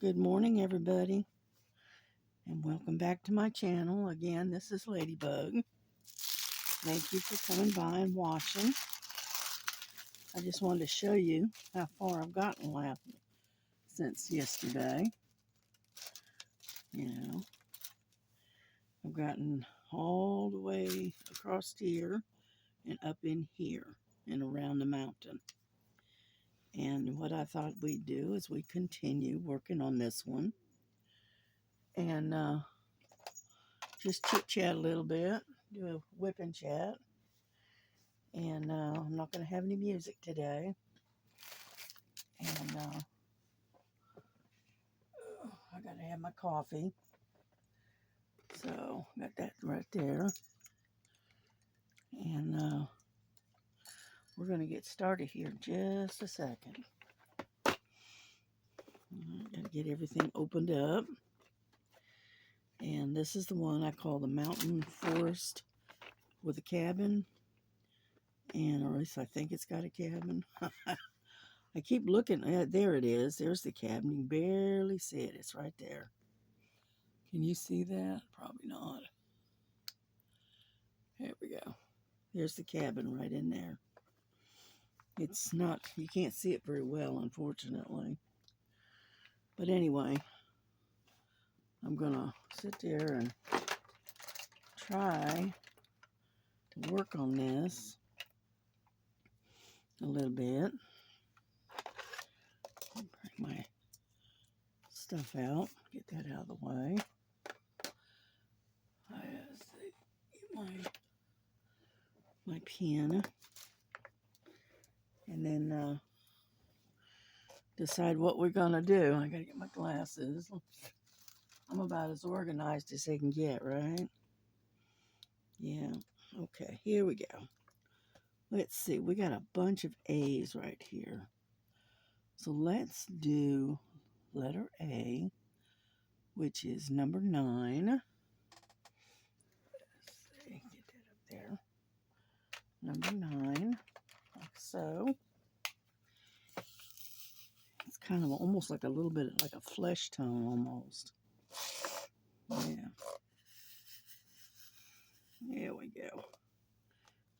Good morning, everybody, and welcome back to my channel. Again, this is Ladybug. Thank you for coming by and watching. I just wanted to show you how far I've gotten since yesterday. I've gotten all the way across here and up in here and around the mountain. And what I thought we'd do is we continue working on this one and just chit-chat a little bit, do a whip and chat. And I'm not going to have any music today. And I got to have my coffee. So, got that right there. And we're going to get started here in just a second. Got to get everything opened up. And this is the one I call the mountain forest with a cabin. And or at least I think it's got a cabin. I keep looking at, there it is. There's the cabin. You can barely see it. It's right there. Can you see that? Probably not. There we go. There's the cabin right in there. It's not, you can't see it very well, unfortunately. But anyway, I'm going to sit there and try to work on this a little bit. Bring my stuff out, get that out of the way. I get my pen, and then decide what we're going to do. I got to get my glasses. I'm about as organized as they can get, right? Yeah. Okay, here we go. Let's see, we got a bunch of A's right here. So let's do letter A, which is number 9. Let's see, get that up there. Number 9, like so. It's kind of almost like a little bit like a flesh tone almost. Yeah. There we go.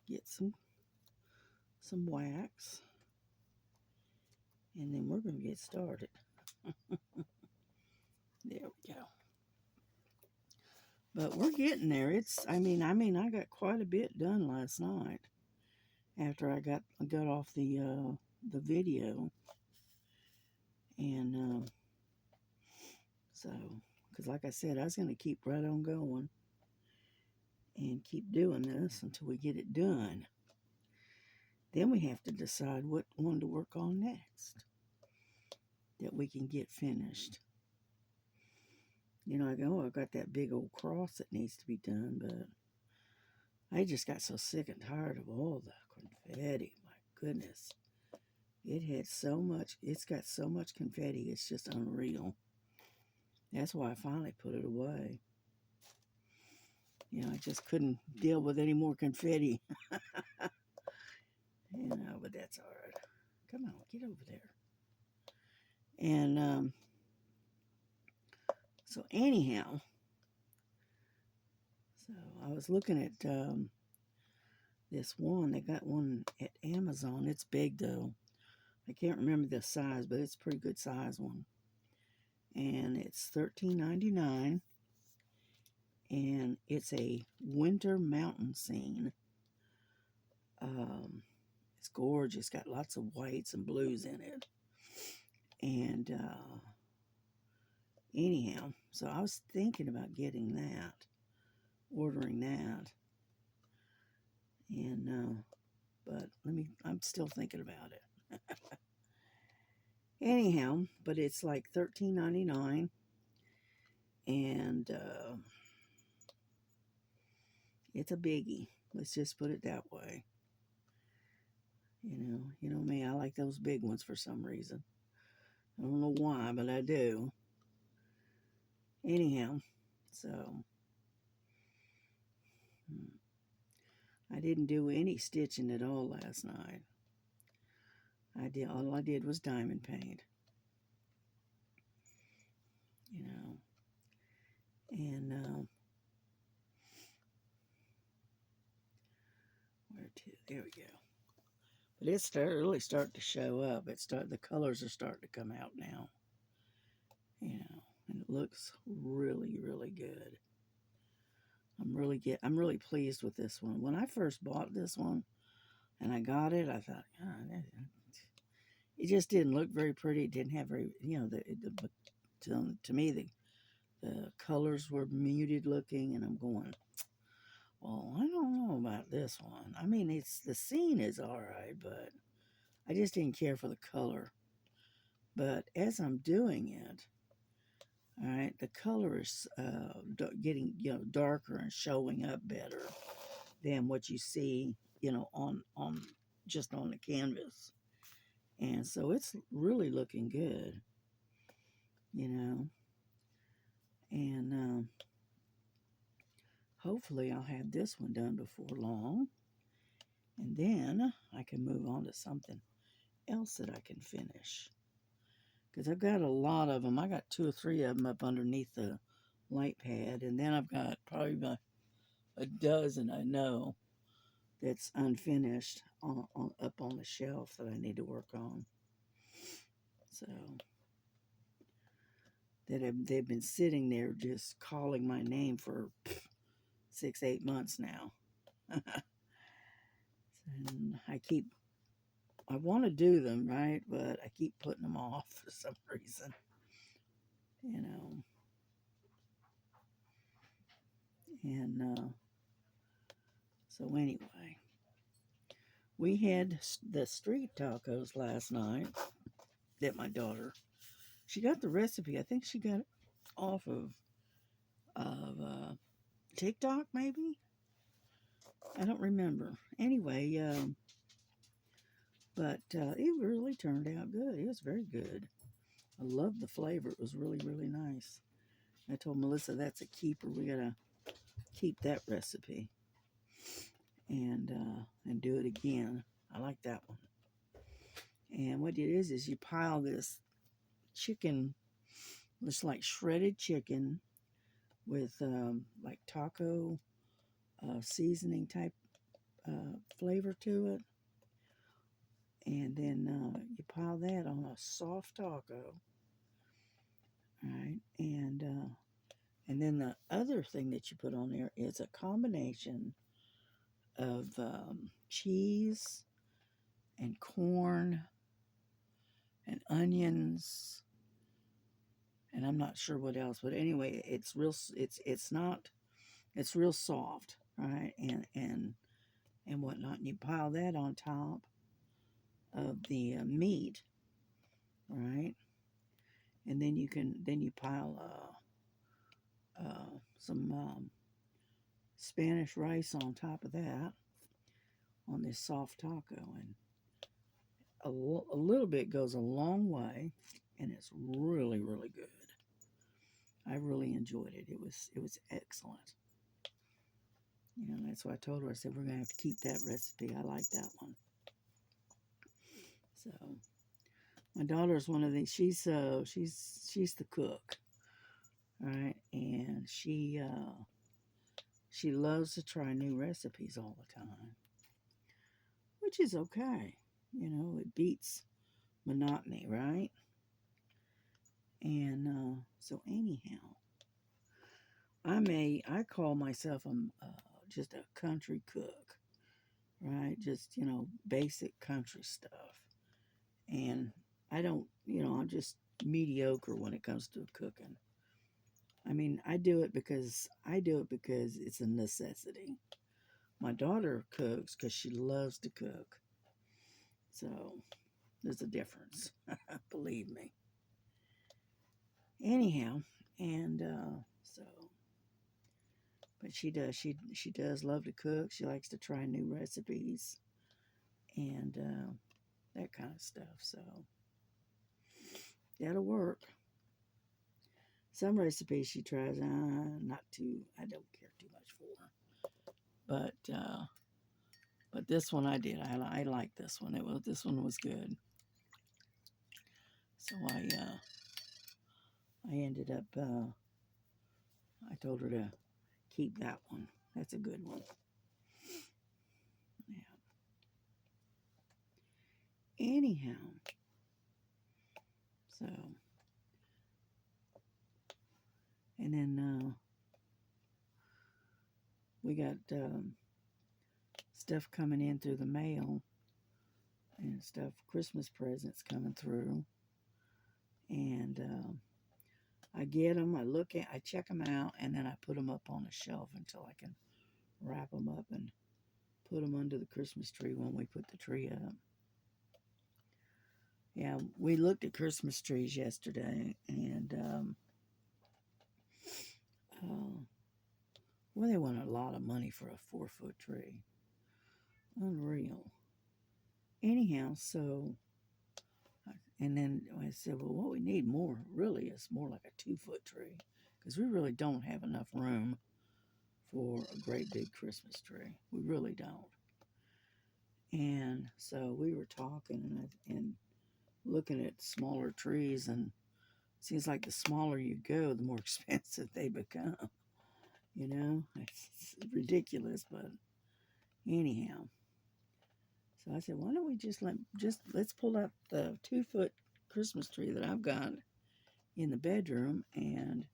Get some wax. And then we're going to get started. There we go. But we're getting there. I mean, I got quite a bit done last night after I got off the video. And so, because like I said, I was going to keep right on going and keep doing this until we get it done. Then we have to decide what one to work on next that we can get finished. I go, I've got that big old cross that needs to be done, but I just got so sick and tired of all the confetti. My goodness. It's got so much confetti, it's just unreal. That's why I finally put it away. I just couldn't deal with any more confetti. But that's all right. Come on, get over there. And so anyhow, so I was looking at this one. They got one at Amazon. It's big though. I can't remember the size, but it's a pretty good size one. And it's $13.99. And it's a winter mountain scene. It's gorgeous. Got lots of whites and blues in it. And anyhow, so I was thinking about getting that, ordering that. And but I'm still thinking about it. Anyhow, but it's like $13.99. And it's a biggie. Let's just put it that way. You know me, I like those big ones for some reason. I don't know why, but I do. Anyhow, so I didn't do any stitching at all last night. All I did was diamond paint. And where to? There we go. But it's really starting to show up. The colors are starting to come out now. You know, and it looks really, really good. I'm really pleased with this one. When I first bought this one and I got it, I thought, God, it just didn't look very pretty. It didn't have very, you know, to me the colors were muted looking, and I'm going, well, I don't know about this one. I mean, the scene is all right, but I just didn't care for the color. But as I'm doing it, all right, the color is getting, you know, darker and showing up better than what you see, you know, on just on the canvas. And so it's really looking good, you know. And hopefully I'll have this one done before long. And then I can move on to something else that I can finish. Because I've got a lot of them. I got 2 or 3 of them up underneath the light pad. And then I've got probably about a dozen I know that's unfinished up on the shelf that I need to work on. So they've been sitting there just calling my name for 6, 8 months now. And I want to do them, right? But I keep putting them off for some reason, you know. And so anyway, we had the street tacos last night that my daughter, she got the recipe. I think she got it off of TikTok, maybe. I don't remember. Anyway, but it really turned out good. It was very good. I loved the flavor. It was really, really nice. I told Melissa that's a keeper. We gotta keep that recipe and do it again. I like that one. And what it is you pile this chicken, it's like shredded chicken with like taco seasoning type flavor to it, and then you pile that on a soft taco, right? And then the other thing that you put on there is a combination of cheese and corn and onions, and I'm not sure what else, but anyway, it's real. It's not. It's real soft, right? And whatnot. And you pile that on top of the meat, right? And then you pile some Spanish rice on top of that on this soft taco, and a little bit goes a long way, and it's really, really good. I really enjoyed it. It was excellent. You know, that's why I told her. I said we're gonna have to keep that recipe. I like that one. So my daughter's one of these. She's the cook, right? And she loves to try new recipes all the time, which is okay. You know, it beats monotony, right? And so anyhow, I call myself just a country cook, right? Just, you know, basic country stuff. And I don't, you know, I'm just mediocre when it comes to cooking. I mean, I do it because it's a necessity. My daughter cooks because she loves to cook. So there's a difference, believe me. Anyhow, and so, but she does love to cook. She likes to try new recipes and that kind of stuff. So that'll work. Some recipes she tries, not too. I don't care too much for, but this one I did. I like this one. This one was good. So I ended up I told her to keep that one. That's a good one. Yeah. Anyhow, so, and then we got stuff coming in through the mail and stuff, Christmas presents coming through. And I get them, I check them out, and then I put them up on a shelf until I can wrap them up and put them under the Christmas tree when we put the tree up. Yeah, we looked at Christmas trees yesterday, and well, they want a lot of money for a 4-foot tree. Unreal. Anyhow, so, and then I said, well, what we need more really is more like a 2-foot tree, because we really don't have enough room for a great big Christmas tree. We really don't. And so we were talking and looking at smaller trees, and it seems like the smaller you go, the more expensive they become. You know, it's ridiculous, but anyhow. So I said, why don't we let's pull up the 2-foot Christmas tree that I've got in the bedroom and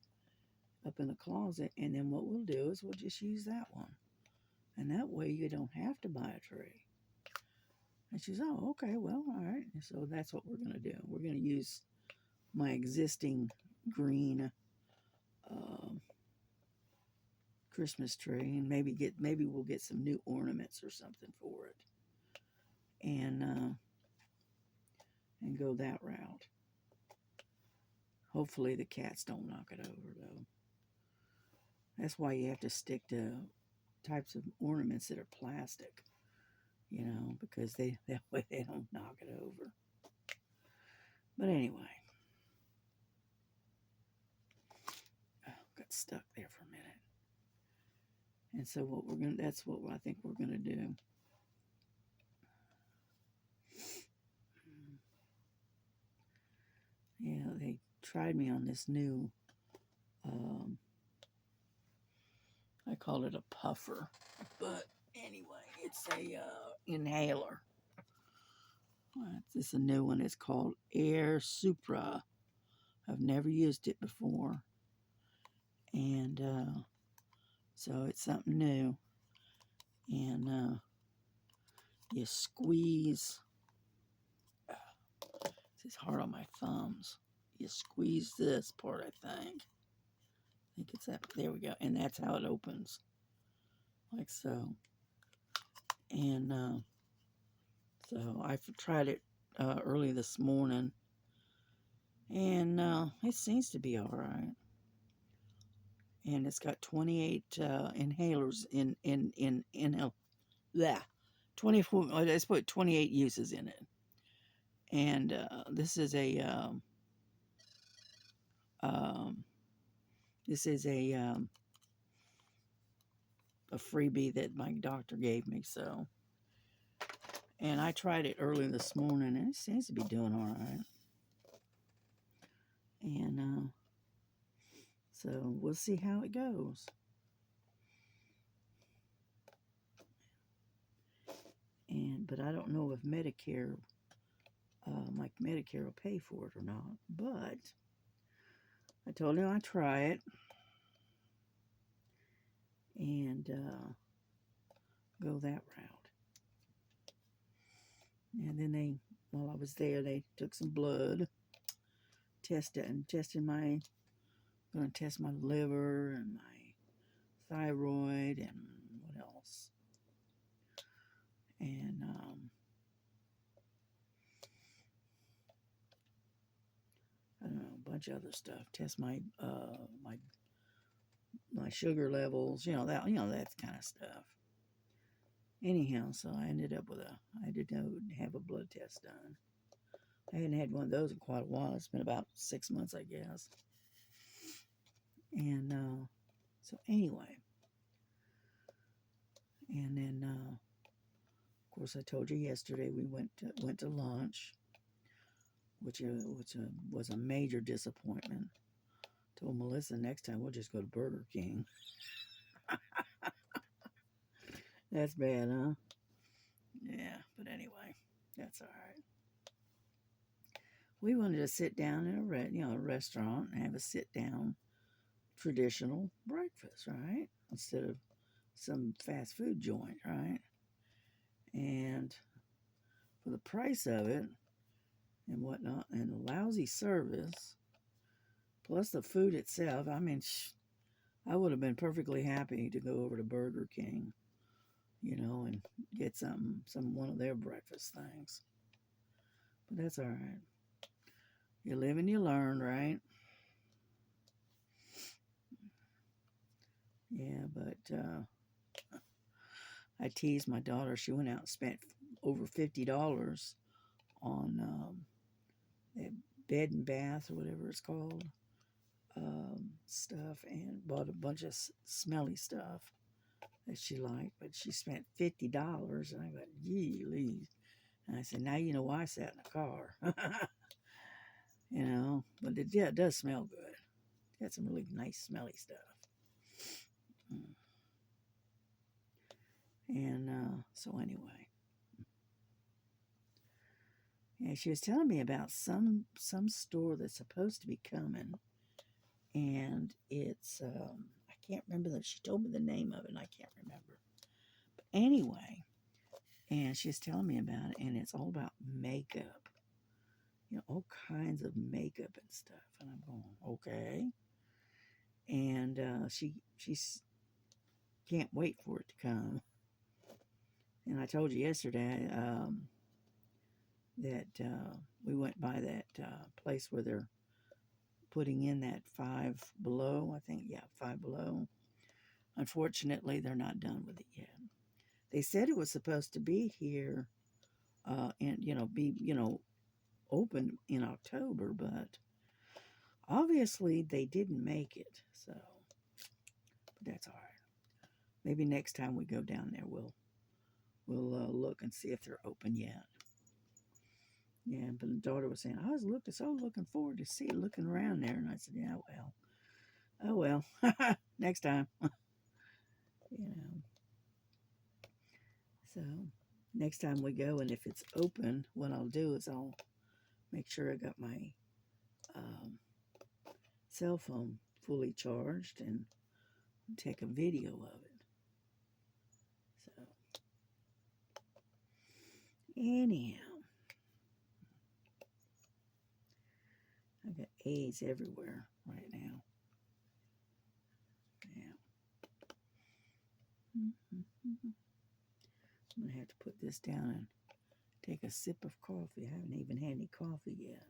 up in the closet, and then what we'll do is we'll just use that one. And that way you don't have to buy a tree. And she says, oh, okay, well, all right. And so that's what we're going to do. We're going to use my existing green Christmas tree, and maybe we'll get some new ornaments or something for it, and go that route. Hopefully the cats don't knock it over, though. That's why you have to stick to types of ornaments that are plastic, you know, because that way they don't knock it over. But anyway, got stuck there for a minute. And so that's what I think we're gonna do. Yeah, they tried me on this new, I call it a puffer, but anyway, it's a inhaler. This is a new one. It's called Air Supra. I've never used it before, and so it's something new. And you squeeze. It's hard on my thumbs. You squeeze this part, I think. I think it's that. There we go. And that's how it opens. Like so. And so I tried it early this morning. And it seems to be all right. And it's got 28 inhalers in 24. Let's put 28 uses in it. And this is a a freebie that my doctor gave me. So, and I tried it early this morning, and it seems to be doing all right. And so we'll see how it goes. But I don't know if Medicare, like Medicare, will pay for it or not. But I told him I'd try it, and go that route. And then while I was there, they took some blood, going to test my liver and my thyroid and what else, and I don't know, a bunch of other stuff. Test my my sugar levels, that kind of stuff. Anyhow, so I ended up I did have a blood test done. I hadn't had one of those in quite a while. It's been about 6 months, I guess. And so anyway, and then of course I told you yesterday we went to lunch, which was a major disappointment. Told Melissa next time we'll just go to Burger King. That's bad, huh? Yeah, but anyway, that's all right. We wanted to sit down in a restaurant and have a sit down traditional breakfast, right? Instead of some fast food joint, right? And for the price of it and whatnot, and the lousy service, plus the food itself, I mean, I would have been perfectly happy to go over to Burger King, and get one of their breakfast things. But that's all right. You live and you learn, right? Yeah, but I teased my daughter. She went out and spent over $50 on that bed and bath or whatever it's called stuff, and bought a bunch of smelly stuff that she liked. But she spent $50, and I got, gee, Lee. And I said, now you know why I sat in the car. But it does smell good. Got some really nice smelly stuff. And so anyway, yeah, she was telling me about some store that's supposed to be coming, and it's I can't remember that. She told me the name of it, and I can't remember. But anyway, and she was telling me about it, and it's all about makeup, all kinds of makeup and stuff. And I'm going, okay. And she's can't wait for it to come. And I told you yesterday that we went by that place where they're putting in that Five Below. I think, yeah, Five Below. Unfortunately, they're not done with it yet. They said it was supposed to be here and be open in October, but obviously they didn't make it. So, but that's all right. Maybe next time we go down there, we'll look and see if they're open yet. Yeah, but the daughter was saying, I was looking forward to looking around there. And I said, yeah, well, oh well, next time. So next time we go, and if it's open, what I'll do is I'll make sure I got my cell phone fully charged and take a video of it. So anyhow, I got A's everywhere right now. Yeah. I'm going to have to put this down and take a sip of coffee. I haven't even had any coffee yet.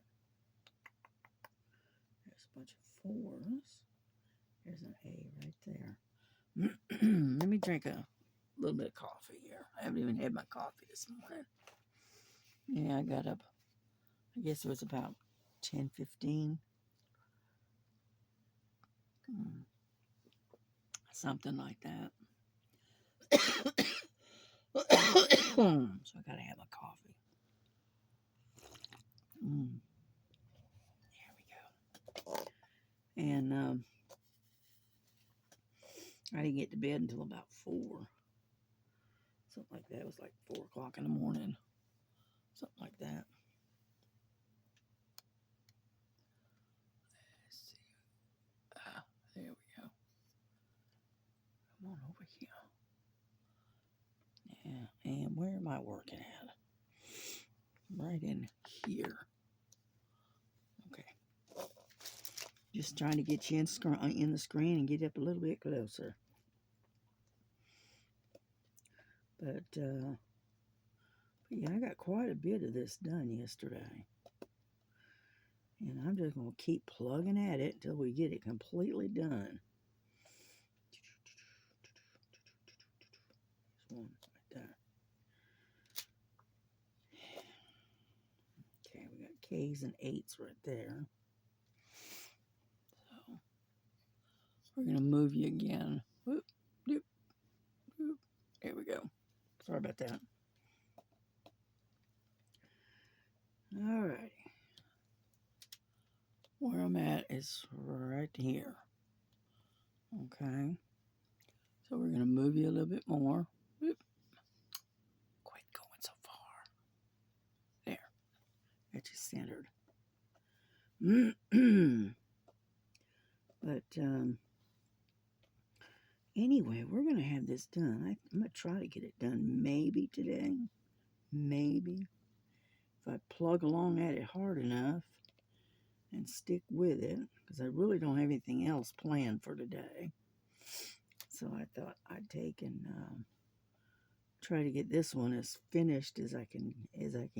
There's a bunch of 4s. There's an A right there. Let me drink a little bit of coffee here. I haven't even had my coffee this morning. Yeah, I got up, I guess it was about 10:15. Something like that. So I gotta have a coffee. There we go. And I didn't get to bed until about 4. Something like that. It was like 4 o'clock in the morning. Something like that. Let's see. There we go. Come on over here. Yeah, and where am I working at? Right in here. Okay. Just trying to get you in the screen and get up a little bit closer. But yeah, I got quite a bit of this done yesterday. And I'm just going to keep plugging at it until we get it completely done. There's one right there. Okay, we got K's and 8's right there. So we're going to move you again. Whoop, doop, doop. There we go. Sorry about that. All righty. Where I'm at. that is right here. Okay. So we're going to move you a little bit more. Whoop. Quit going so far. There. Got you centered. But anyway, we're going to have this done. I'm going to try to get it done maybe today. Maybe. If I plug along at it hard enough and stick with it, because I really don't have anything else planned for today. So I thought I'd take and try to get this one as finished as I can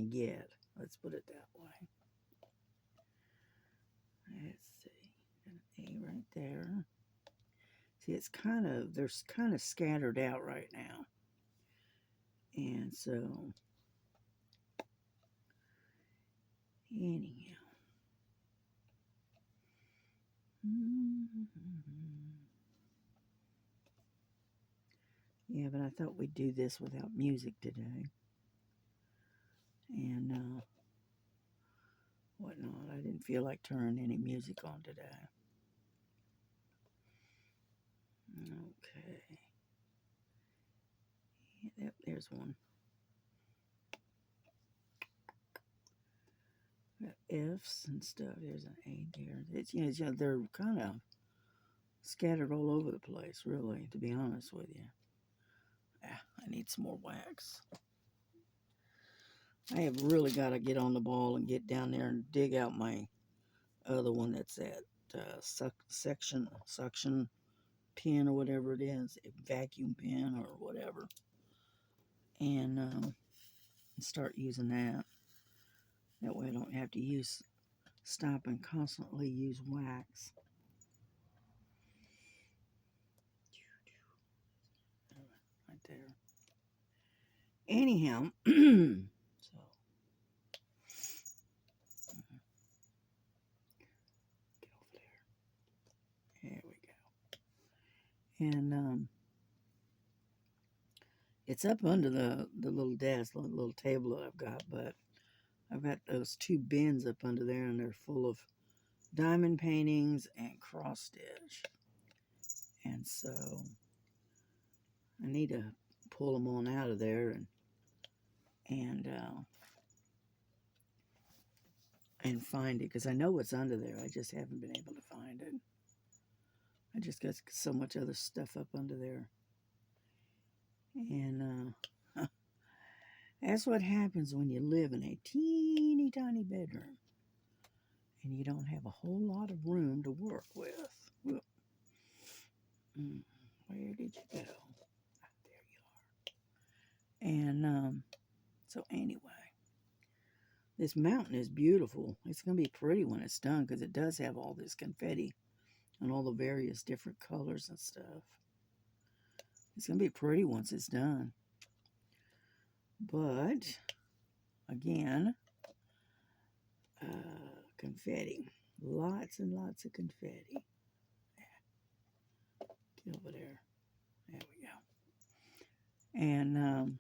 get. Let's put it that way. Let's see, an A right there. See, it's they're kind of scattered out right now, and so anyhow. Yeah, but I thought we'd do this without music today. And whatnot. I didn't feel like turning any music on today. Okay. Yep, there's one. Got F's and stuff. There's an A there. It's, they're kind of scattered all over the place, really, to be honest with you. I need some more wax. I have really got to get on the ball and get down there and dig out my other one that's that suction pin or whatever it is, a vacuum pin or whatever, and start using that. That way I don't have to stop and constantly use wax. Right there. Anyhow, so get over there. There we go. And it's up under the little desk, the little table that I've got, but I've got those two bins up under there, and they're full of diamond paintings and cross stitch. And so I need to pull them on out of there and find it, because I know what's under there. I just haven't been able to find it. I just got so much other stuff up under there. And that's what happens when you live in a teeny tiny bedroom and you don't have a whole lot of room to work with. Where did you go? There you are. And so anyway, this mountain is beautiful. It's going to be pretty when it's done, because it does have all this confetti and all the various different colors and stuff. It's going to be pretty once it's done. But, again, confetti. Lots and lots of confetti. Get over there. There we go. And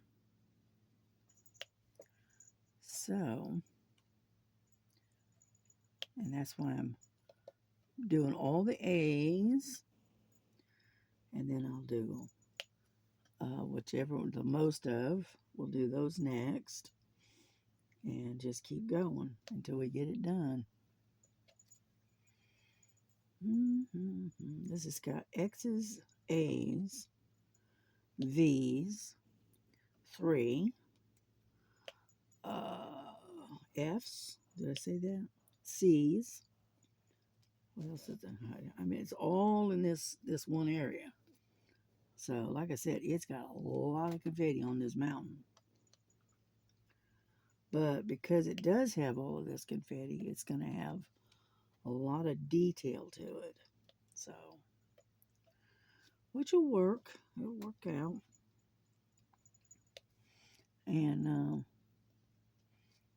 so, and that's why I'm doing all the A's. And then I'll do whichever the most of. We'll do those next. And just keep going until we get it done. This has got X's, A's, V's, 3, F's. Did I say that? C's. What else is there? I mean, it's all in this one area. So, like I said, it's got a lot of confetti on this mountain. But because it does have all of this confetti, it's going to have a lot of detail to it. So, which will work. It'll work out. And,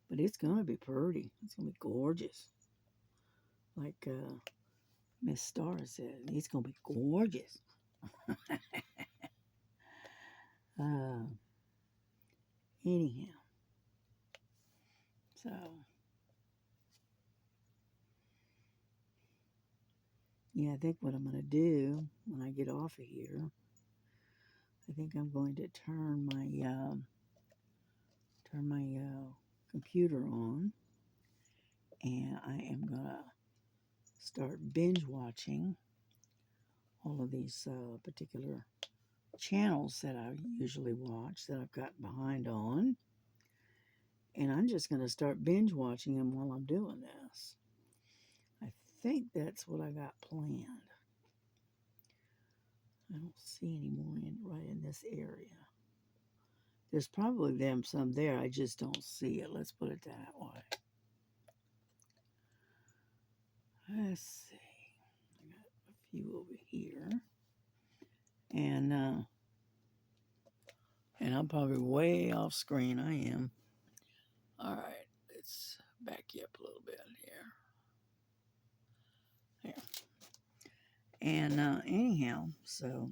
but it's going to be pretty. It's going to be gorgeous. Like Miss Star said, it's going to be gorgeous. Anyhow. So, yeah, I think what I'm going to do when I get off of here, I think I'm going to turn my computer on, and I am going to start binge watching all of these particular channels that I usually watch that I've got behind on. And I'm just going to start binge watching them while I'm doing this. I think that's what I got planned. I don't see any more right in this area. There's probably some there. I just don't see it. Let's put it that way. Let's see. I got a few over here. And I'm probably way off screen. I am. All right. Let's back you up a little bit here. There. And anyhow, so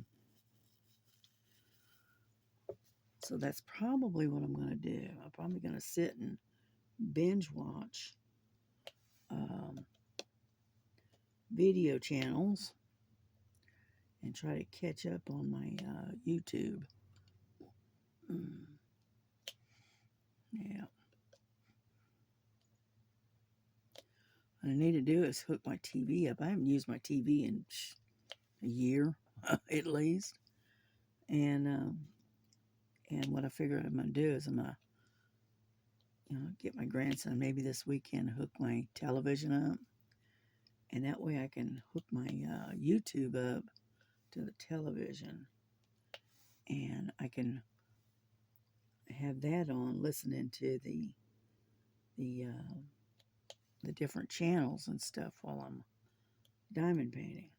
that's probably what I'm going to do. I'm probably going to sit and binge watch video channels and try to catch up on my YouTube. Yeah. What I need to do is hook my TV up. I haven't used my TV in a year at least. And what I figure I'm going to do is I'm going to get my grandson maybe this weekend, hook my television up. And that way I can hook my YouTube up to the television. And I can have that on, listening to the different channels and stuff while I'm diamond painting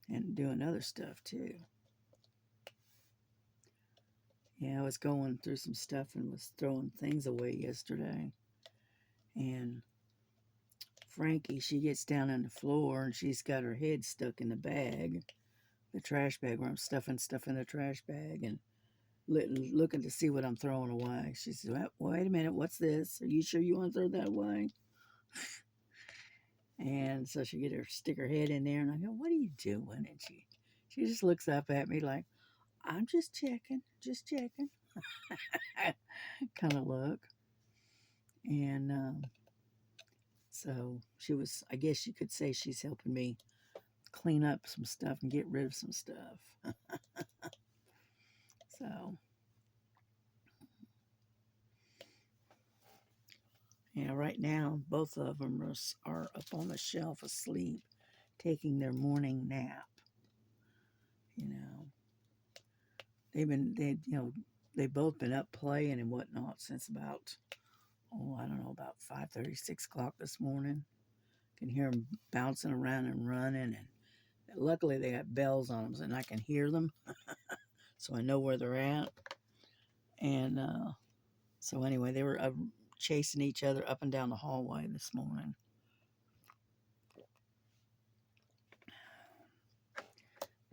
and doing other stuff too. Yeah, I was going through some stuff and was throwing things away yesterday. And Frankie, she gets down on the floor and she's got her head stuck in the bag, the trash bag where I'm stuffing stuff in the trash bag and looking to see what I'm throwing away. She said, wait a minute, what's this? Are you sure you want to throw that away? And so she stick her head in there and I go, what are you doing? And she just looks up at me like, I'm just checking. Kind of look. And so she was, I guess you could say she's helping me clean up some stuff and get rid of some stuff. So, yeah, right now, both of them are up on the shelf asleep, taking their morning nap. They've both been up playing and whatnot since about, I don't know, about 5:30, 6 o'clock this morning. Can hear them bouncing around and running, and luckily they got bells on them and I can hear them, so I know where they're at. And so anyway, they were chasing each other up and down the hallway this morning.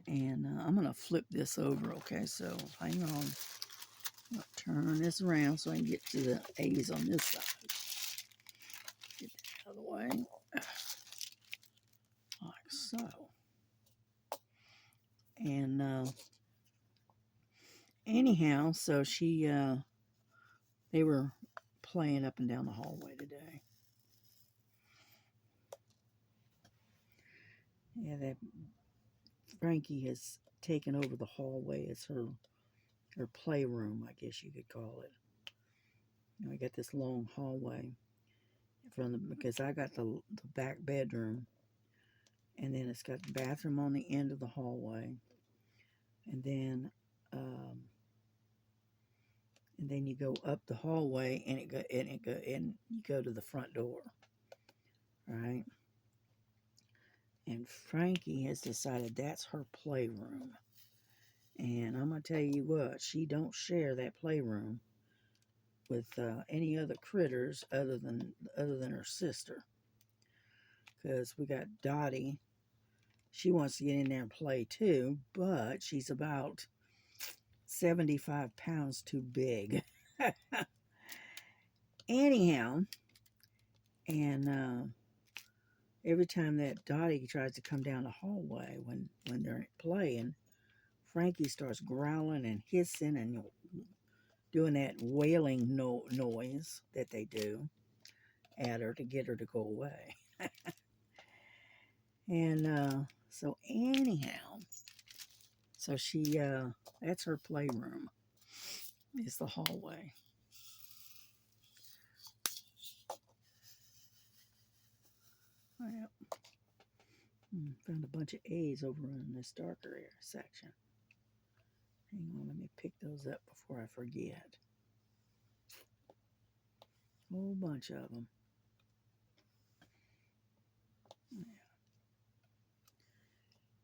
And I'm going to flip this over, okay? So hang on. I'm going to turn this around so I can get to the A's on this side. Get that out of the way. Like so. And anyhow, so they were playing up and down the hallway today. Yeah, Frankie has taken over the hallway as her playroom, I guess you could call it. I got this long hallway because I got the back bedroom, and then it's got the bathroom on the end of the hallway, and then you go up the hallway and you go to the front door, right? And Frankie has decided that's her playroom. And I'm going to tell you what, she don't share that playroom with any other critters other than her sister. Because we got Dottie. She wants to get in there and play too, but she's about 75 pounds too big. Anyhow, and every time that Dottie tries to come down the hallway when they're playing, Frankie starts growling and hissing and doing that wailing noise that they do at her to get her to go away. And so anyhow, so she that's her playroom. It's the hallway. Well, found a bunch of A's over in this darker area section. Hang on, let me pick those up before I forget. Whole bunch of them.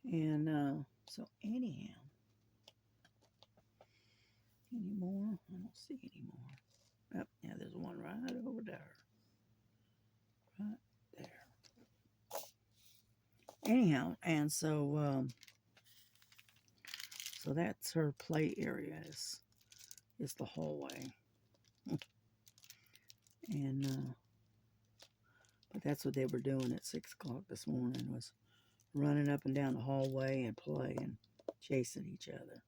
And so anyhow, any more? I don't see any more. Oh, yeah, there's one right over there. Right there. Anyhow, and so that's her play area is the hallway. And but that's what they were doing at 6 o'clock this morning, was running up and down the hallway and playing, chasing each other.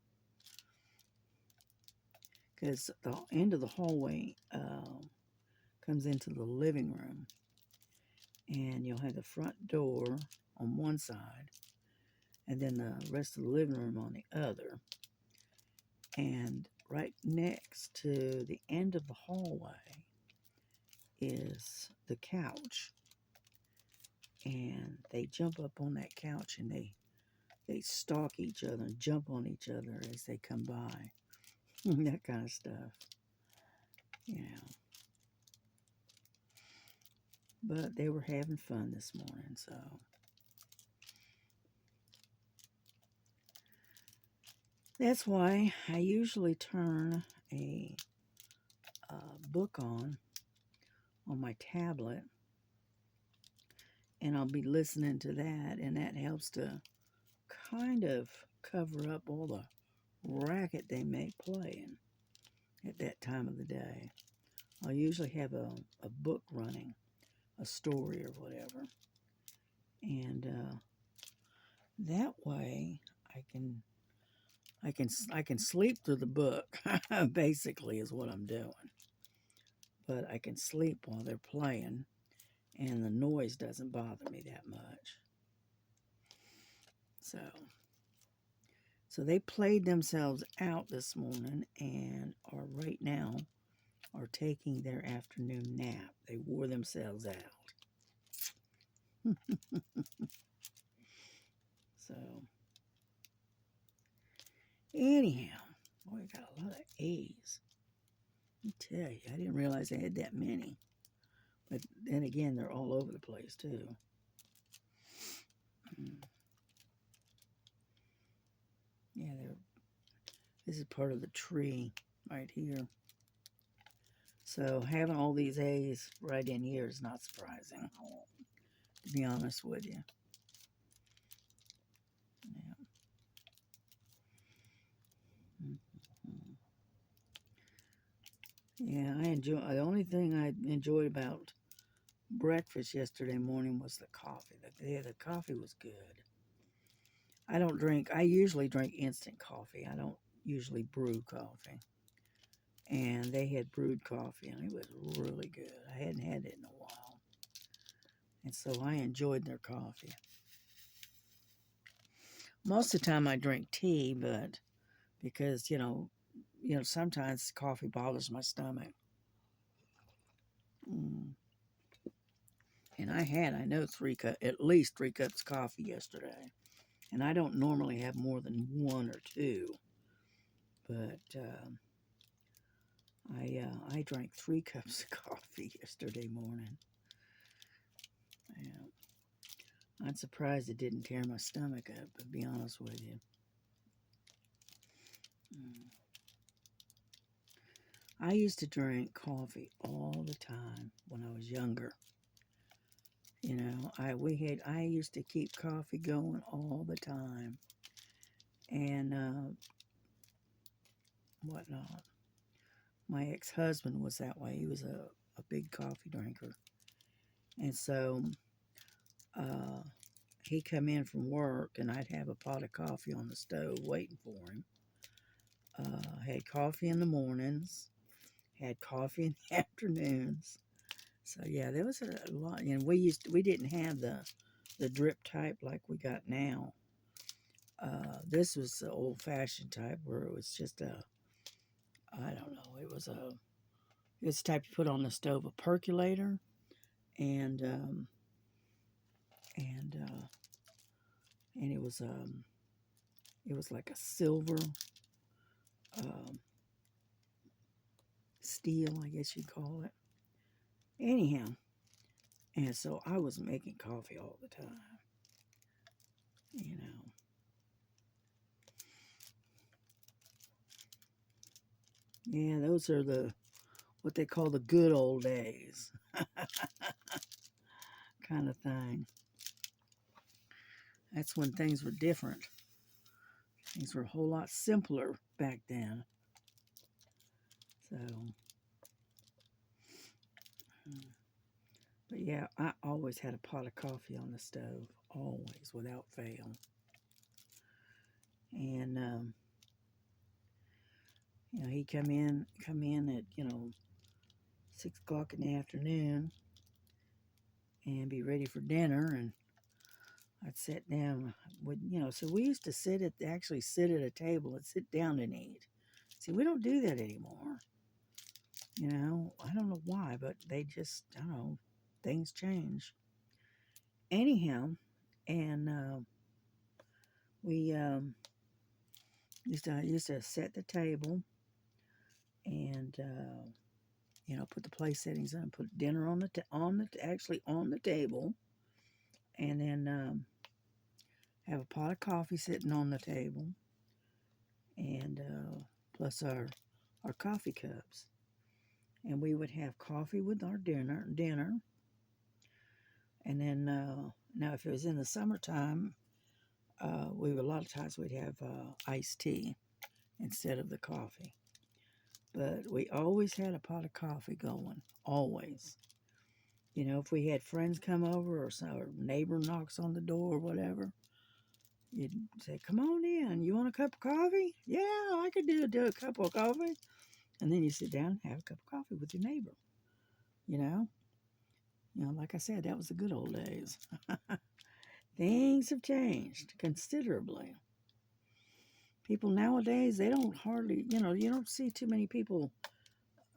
Because the end of the hallway comes into the living room, and you'll have the front door on one side, and then the rest of the living room on the other. And right next to the end of the hallway is the couch. And they jump up on that couch and they stalk each other and jump on each other as they come by. That kind of stuff. Yeah. But they were having fun this morning, so. That's why I usually turn a book on my tablet, and I'll be listening to that, and that helps to kind of cover up all the racket they make playing at that time of the day. I'll usually have a book running, a story or whatever, and that way I can sleep through the book. Basically, is what I'm doing. But I can sleep while they're playing, and the noise doesn't bother me that much. So they played themselves out this morning and are right now are taking their afternoon nap. They wore themselves out. So anyhow, boy, I got a lot of A's. Let me tell you, I didn't realize I had that many. But then again, they're all over the place too. Yeah, this is part of the tree right here. So having all these A's right in here is not surprising, to be honest with you. Yeah, I enjoy. The only thing I enjoyed about breakfast yesterday morning was the coffee. The coffee was good. I usually drink instant coffee. I don't usually brew coffee. And they had brewed coffee, and it was really good. I hadn't had it in a while. And so I enjoyed their coffee. Most of the time I drink tea, but because, sometimes coffee bothers my stomach. And I know at least 3 cups of coffee yesterday. And I don't normally have more than 1 or 2. But I drank 3 cups of coffee yesterday morning. Yeah. I'm surprised it didn't tear my stomach up, to be honest with you. I used to drink coffee all the time when I was younger. I used to keep coffee going all the time, and whatnot. My ex-husband was that way. He was a big coffee drinker, and so uh, he'd come in from work, and I'd have a pot of coffee on the stove waiting for him. Had coffee in the mornings, had coffee in the afternoons. So yeah, there was a lot. And we didn't have the drip type like we got now. This was the old fashioned type where it was just a, I don't know, it was the type you put on the stove, a percolator, and and uh, and it was like a silver um, steel, I guess you'd call it. Anyhow, and so I was making coffee all the time, you know. Yeah, those are what they call the good old days kind of thing. That's when things were different. Things were a whole lot simpler back then. So, but yeah, I always had a pot of coffee on the stove, always, without fail. And he'd come in at 6 o'clock in the afternoon, and be ready for dinner. And I'd sit down. So we used to actually sit at a table and sit down and eat. See, we don't do that anymore. I don't know why, but I don't know, things change. Anyhow, and we used to set the table, and put the place settings on, put dinner actually on the table, and then have a pot of coffee sitting on the table, and plus our coffee cups, and we would have coffee with our dinner, and then now if it was in the summertime, a lot of times we'd have iced tea instead of the coffee. But we always had a pot of coffee going, always. If we had friends come over, or our neighbor knocks on the door or whatever, you'd say, "Come on in. You want a cup of coffee?" "Yeah, I could do a cup of coffee." And then you sit down and have a cup of coffee with your neighbor. You know, like I said, that was the good old days. Things have changed considerably. People nowadays, they don't hardly, you don't see too many people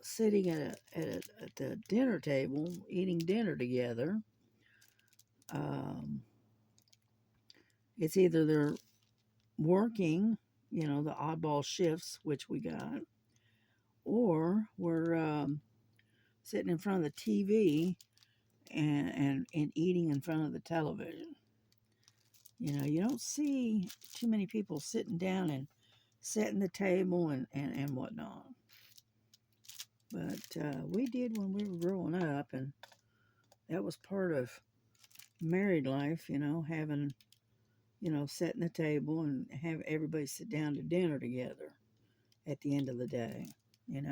sitting at the dinner table eating dinner together. Um, it's either they're working, the oddball shifts, which we got, or we're sitting in front of the TV and eating in front of the television. You don't see too many people sitting down and setting the table and whatnot. But we did when we were growing up, and that was part of married life, having, setting the table and have everybody sit down to dinner together at the end of the day. It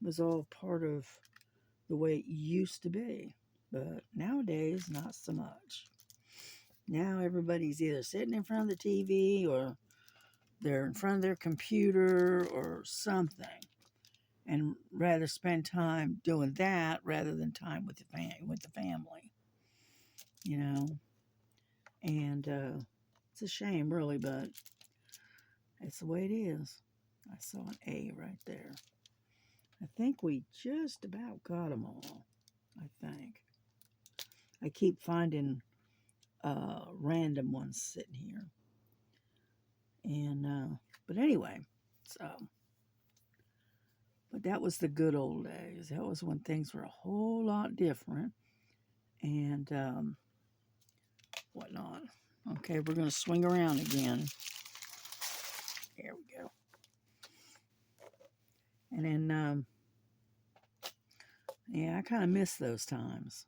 was all part of the way it used to be. But nowadays, not so much. Now everybody's either sitting in front of the TV, or they're in front of their computer or something, and rather spend time doing that rather than time with the family. You know, and it's a shame, really, but it's the way it is. I saw an A right there. I think we just about got them all. I think. I keep finding random ones sitting here. And, but anyway, so, but that was the good old days. That was when things were a whole lot different and whatnot. Okay, we're going to swing around again. There we go. And then, yeah, I kind of miss those times.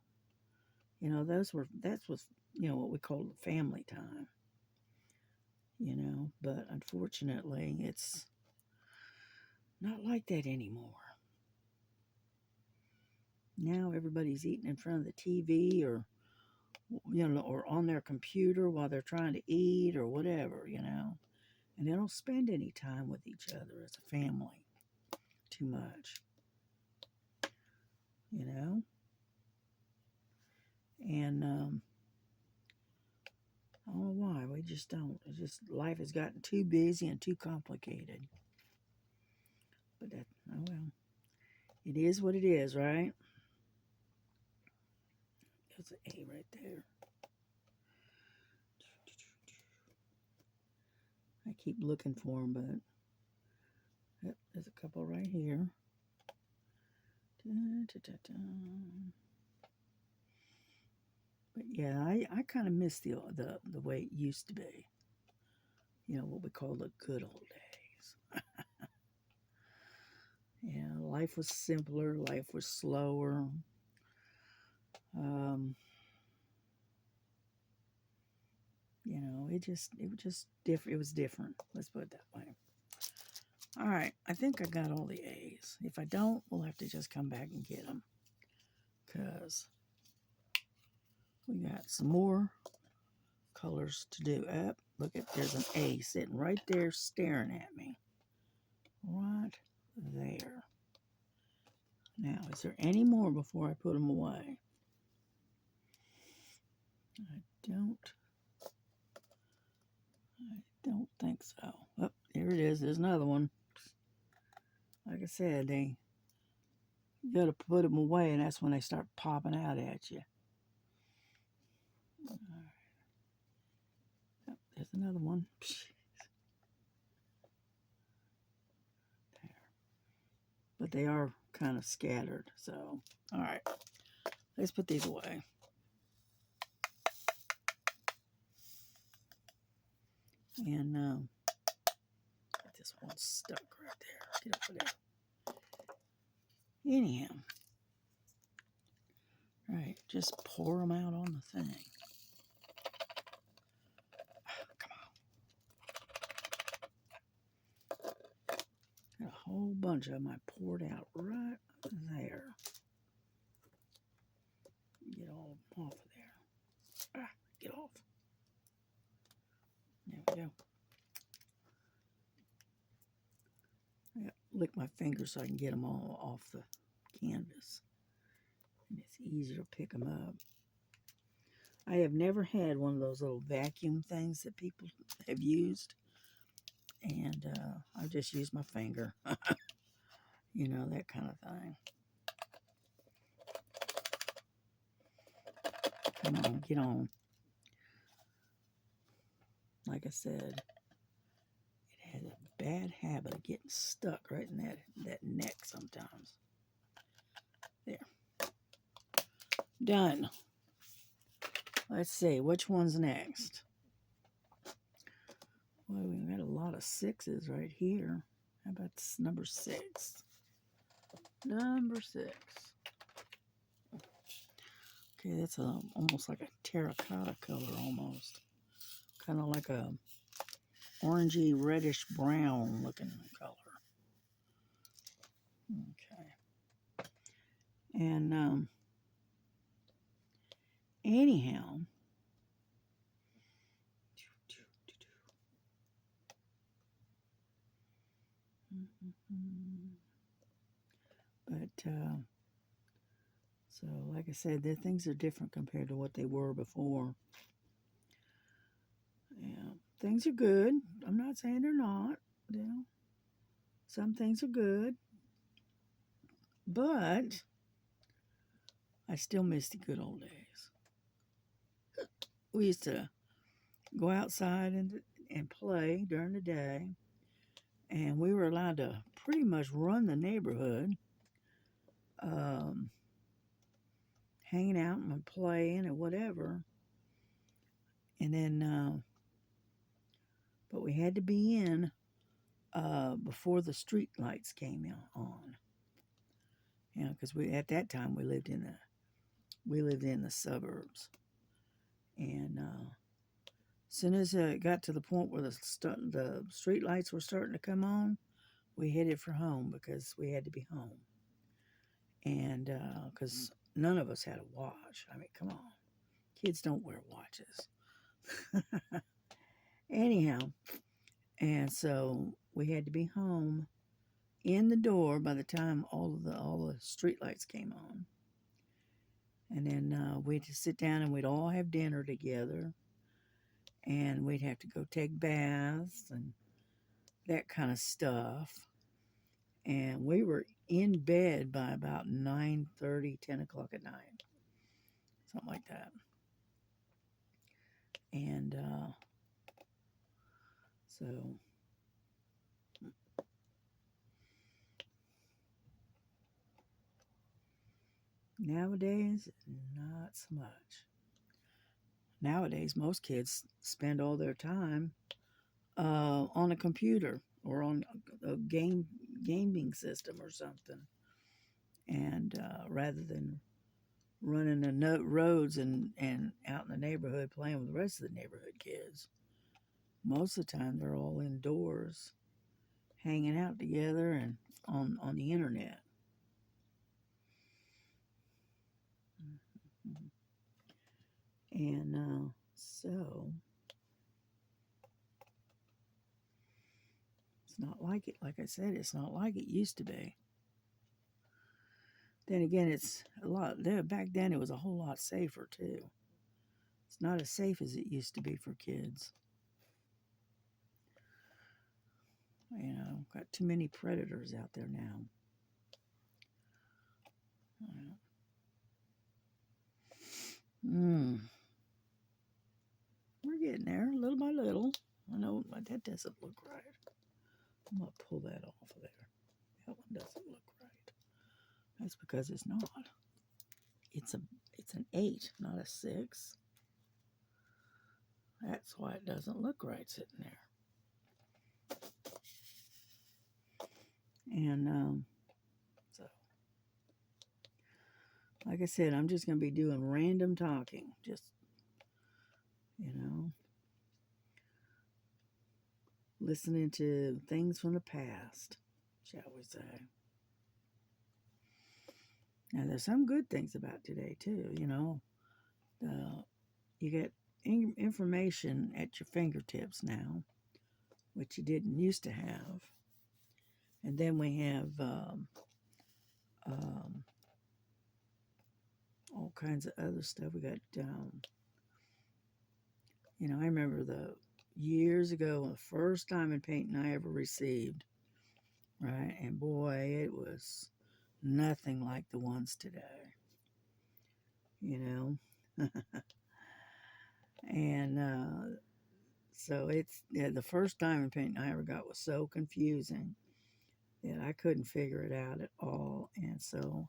That was, what we call family time. But unfortunately, it's not like that anymore. Now everybody's eating in front of the TV, or or on their computer while they're trying to eat or whatever, and they don't spend any time with each other as a family too much, and I don't know why. We just don't. It's just life has gotten too busy and too complicated. But oh well. It is what it is, right? There's an A right there. I keep looking for them, but yep, there's a couple right here. But yeah, I kind of miss the way it used to be. What we call the good old days. Yeah, life was simpler. Life was slower. It was just different. It was different. Let's put it that way. All right, I think I got all the A's. If I don't, we'll have to just come back and get them, because we got some more colors to do. Up, look there's an A sitting right there staring at me. Right there. Now, is there any more before I put them away? I don't think so. Oh, here it is. There's another one. Like I said, you got to put them away, and that's when they start popping out at you. All right. Oh, there's another one. There. But they are kind of scattered. So, all right. Let's put these away. And this one's stuck right there. Get over there. Anyhow. Right, just pour them out on the thing. Come on. Got a whole bunch of them I poured out right there. Get all off of there. Get off. There we go. I lick my fingers so I can get them all off the canvas. And it's easier to pick them up. I have never had one of those little vacuum things that people have used. And I just use my finger. That kind of thing. Come on, get on. Like I said, it has a bad habit of getting stuck right in that neck sometimes. There. Done. Let's see, which one's next? Well, we've got a lot of 6s right here. How about number 6? Number 6. Okay, that's almost like a terracotta color almost. Kind of like a orangey reddish brown looking color. Okay. And anyhow, but so like I said, things are different compared to what they were before. Yeah, things are good. I'm not saying they're not. Some things are good, but I still miss the good old days. We used to go outside and play during the day, and we were allowed to pretty much run the neighborhood, hanging out and playing and whatever. And then, but we had to be in before the street lights came on. Because at that time we lived in the suburbs, and as soon as it got to the point where the street lights were starting to come on, we headed for home because we had to be home. And because none of us had a watch. I mean, come on. Kids don't wear watches. Anyhow, and so we had to be home in the door by the time all the street lights came on. And then we'd sit down and we'd all have dinner together. And we'd have to go take baths and that kind of stuff. And we were in bed by about 9:30, 10 o'clock at night. Something like that. And so nowadays, not so much. Nowadays, most kids spend all their time on a computer or on a gaming system or something, and rather than running the roads and out in the neighborhood playing with the rest of the neighborhood kids. Most of the time, they're all indoors, hanging out together and on the internet. And so it's not like it. Like I said, it's not like it used to be. Then again, it's a lot. Back then, it was a whole lot safer too. It's not as safe as it used to be for kids. Got too many predators out there now. We're getting there little by little. I know that doesn't look right. I'm going to pull that off of there. That one doesn't look right. That's because it's not. It's an 8, not a 6. That's why it doesn't look right sitting there. And so, like I said, I'm just going to be doing random talking. Just, listening to things from the past, shall we say. Now, there's some good things about today, too, you get information at your fingertips now, which you didn't used to have. And then we have all kinds of other stuff. We got, I remember the years ago, the first diamond painting I ever received, right? And boy, it was nothing like the ones today, and so the first diamond painting I ever got was so confusing that I couldn't figure it out at all. And so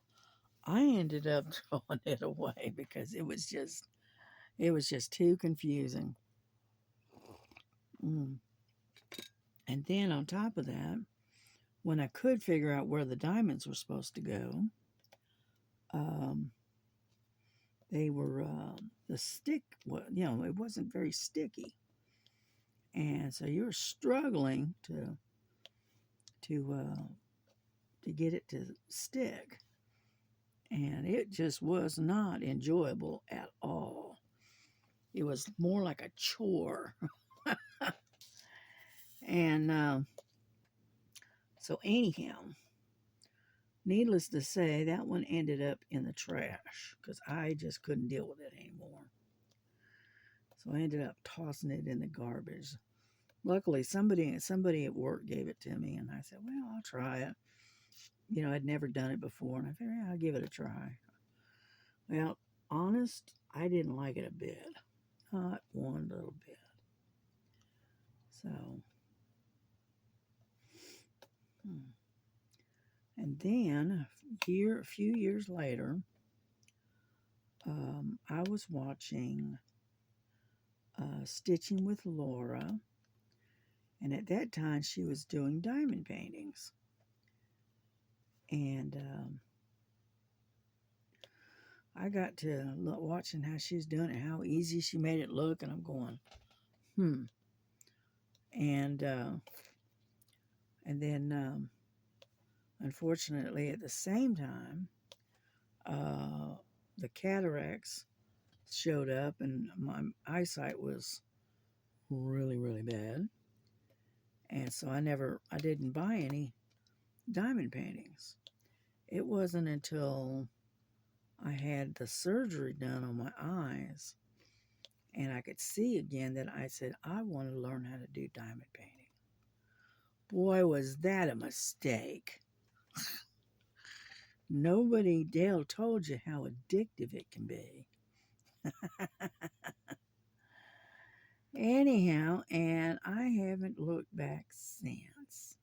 I ended up throwing it away because it was just too confusing. And then on top of that, when I could figure out where the diamonds were supposed to go, they were the stick. It wasn't very sticky, and so you were struggling to get it to stick, and it just was not enjoyable at all. It was more like a chore. And so anyhow, needless to say, that one ended up in the trash because I just couldn't deal with it anymore. So I ended up tossing it in the garbage. Luckily, somebody at work gave it to me, and I said, well, I'll try it. I'd never done it before, and I figured, I'll give it a try. Well, honest, I didn't like it a bit. Not one little bit. So, and then a few years later, I was watching Stitching with Laura, and at that time she was doing diamond paintings, and I got to watching how she was doing it, how easy she made it look, and I'm going, and then unfortunately at the same time, the cataracts showed up, and my eyesight was really, really bad. And so I didn't buy any diamond paintings. It wasn't until I had the surgery done on my eyes and I could see again that I said, I want to learn how to do diamond painting. Boy, was that a mistake. Nobody, Dale, told you how addictive it can be. Anyhow, and I haven't looked back since.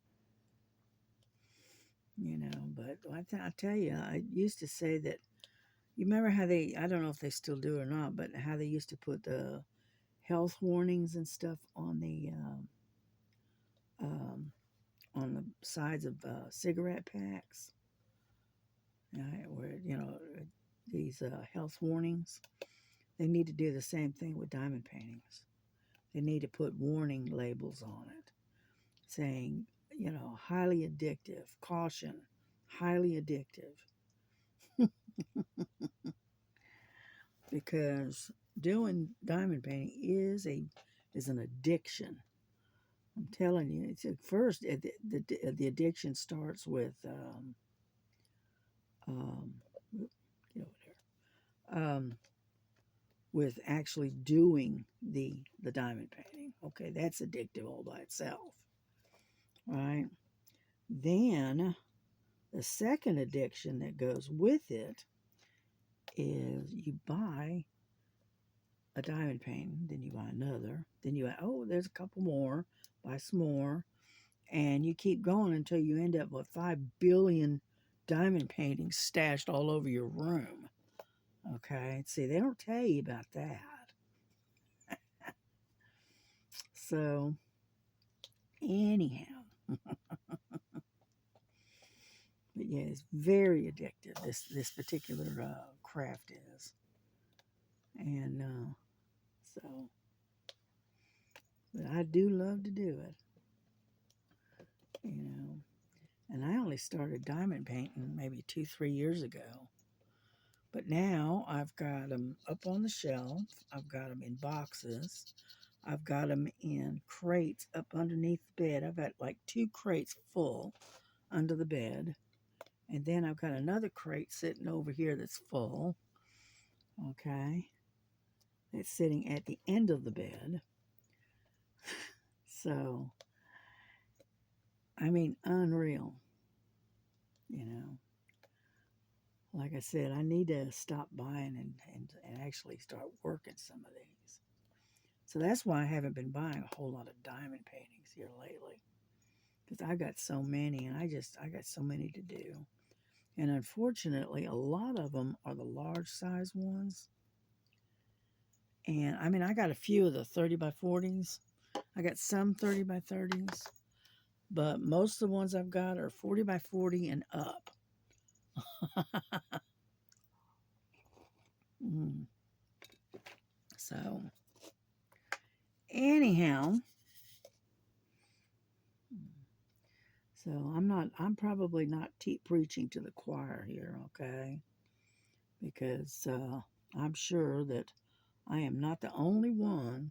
But I tell you, I used to say that, you remember how I don't know if they still do it or not, but how they used to put the health warnings and stuff um, on the sides of cigarette packs, where, these health warnings. They need to do the same thing with diamond paintings. They need to put warning labels on it saying, highly addictive, caution, highly addictive. Because doing diamond painting is an addiction. I'm telling you, it's at first the addiction starts with um, get over there, with actually doing the diamond painting. Okay, that's addictive all by itself, right? Then the second addiction that goes with it is you buy a diamond painting, then you buy another, then you buy, oh, there's a couple more, buy some more, and you keep going until you end up with 5 billion diamond paintings stashed all over your room. Okay, see, they don't tell you about that. So, anyhow, but yeah, it's very addictive. This particular craft is, and so, but I do love to do it, you know. And I only started diamond painting maybe 2-3 years ago. But now I've got them up on the shelf. I've got them in boxes. I've got them in crates up underneath the bed. I've got like 2 crates full under the bed. And then I've got another crate sitting over here that's full. Okay. It's sitting at the end of the bed. So, I mean, unreal. You know, like I said, I need to stop buying and actually start working some of these. So that's why I haven't been buying a whole lot of diamond paintings here lately. Because I got so many, and I got so many to do. And unfortunately, a lot of them are the large size ones. And I mean, I got a few of the 30 by 40s. I got some 30 by 30s. But most of the ones I've got are 40 by 40 and up. Mm. So, anyhow, so I'm probably not preaching to the choir here, okay? Because I'm sure that I am not the only one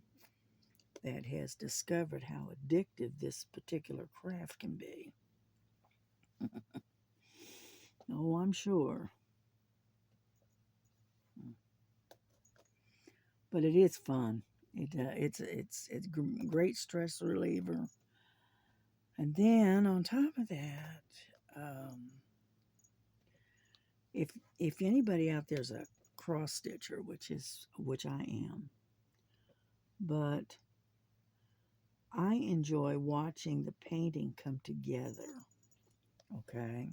that has discovered how addictive this particular craft can be. Oh, I'm sure. But it is fun. It's great stress reliever. And then on top of that, um, if if anybody out there's a cross stitcher, which I am, but I enjoy watching the painting come together. Okay,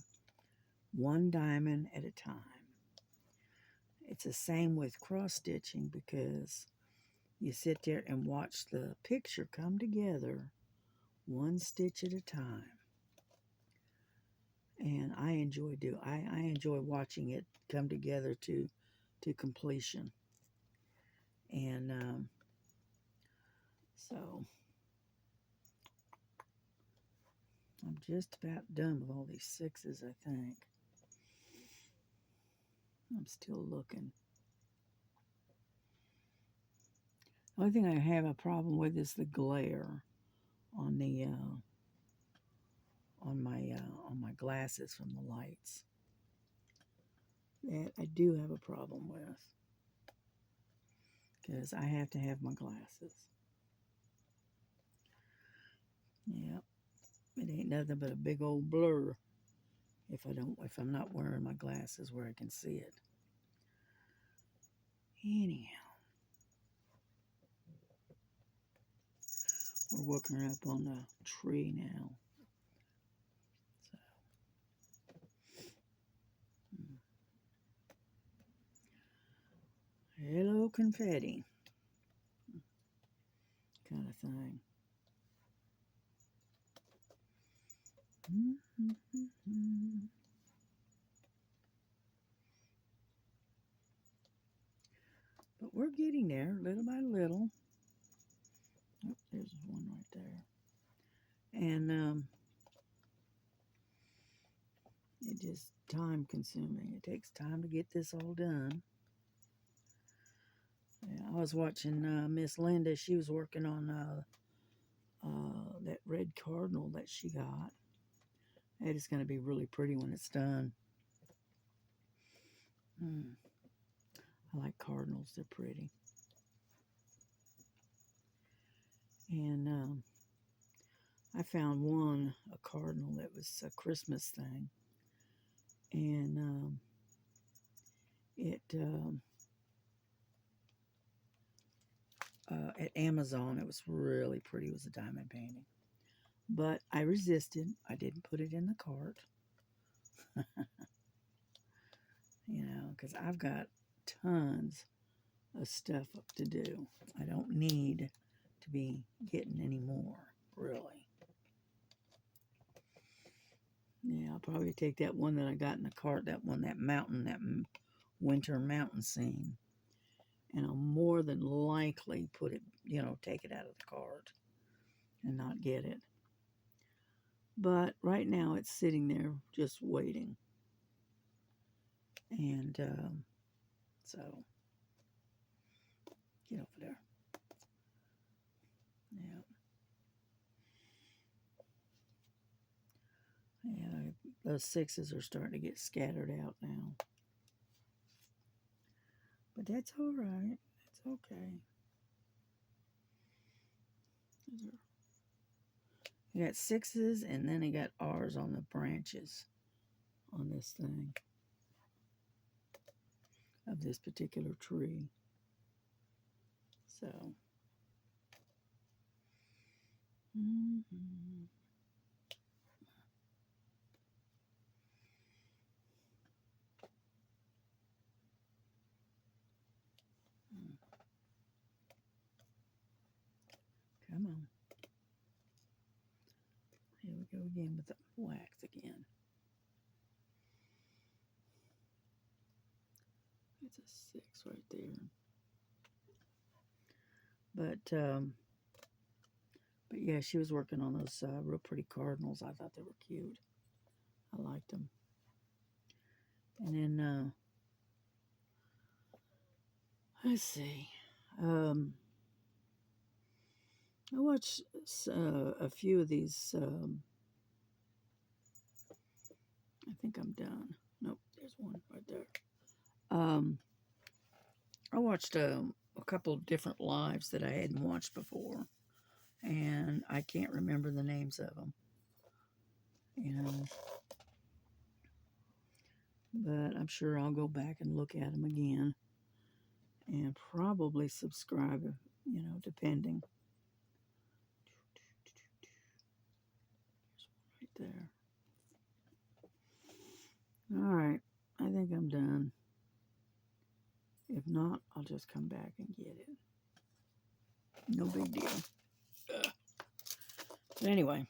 one diamond at a time. It's the same with cross stitching because you sit there and watch the picture come together one stitch at a time. And I enjoy watching it come together to completion. And so I'm just about done with all these 6s, I think. I'm still looking. Only thing I have a problem with is the glare on the on my glasses from the lights. That I do have a problem with because I have to have my glasses. Yep, it ain't nothing but a big old blur if I'm not wearing my glasses where I can see it. Anyhow, we're working up on the tree now. So, hello, confetti, kind of thing. But we're getting there, little by little. Oh, there's one right there. And it just time consuming. It takes time to get this all done. Yeah, I was watching Miss Linda. She was working on that red cardinal that she got. It is going to be really pretty when it's done. I like cardinals. They're pretty. And I found a cardinal that was a Christmas thing. And at Amazon, it was really pretty. It was a diamond painting. But I resisted. I didn't put it in the cart. Because I've got tons of stuff to do. I don't need to be getting any more, really. Yeah, I'll probably take that one that I got in the cart, that mountain, that winter mountain scene. And I'll more than likely put it, take it out of the cart and not get it. But right now it's sitting there just waiting. And so, get over there. Yeah. Yeah, those 6s are starting to get scattered out now. But that's all right. That's okay. You got 6s, and then you got R's on the branches on this thing of this particular tree. So, come on. Here we go again with the wax again. It's a 6 right there. But yeah, she was working on those real pretty cardinals. I thought they were cute. I liked them. And then, let's see. I watched a few of these. I think I'm done. Nope, there's one right there. I watched a couple of different lives that I hadn't watched before, and I can't remember the names of them. But I'm sure I'll go back and look at them again, and probably subscribe, depending. There's one right there. All right, I think I'm done. If not, I'll just come back and get it. No big deal. But anyway,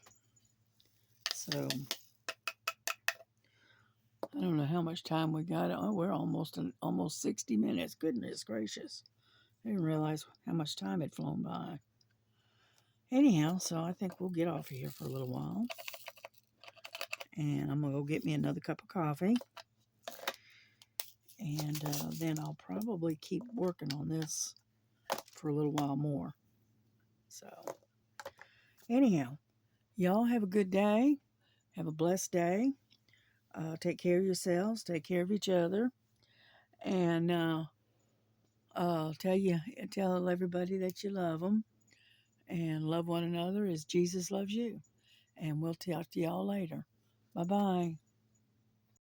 so I don't know how much time we got. Oh, we're almost 60 minutes. Goodness gracious. I didn't realize how much time had flown by. Anyhow, so I think we'll get off of here for a little while. And I'm going to go get me another cup of coffee. And then I'll probably keep working on this for a little while more. So, anyhow, y'all have a good day. Have a blessed day. Take care of yourselves. Take care of each other. And tell everybody that you love them and love one another as Jesus loves you. And we'll talk to y'all later. Bye bye.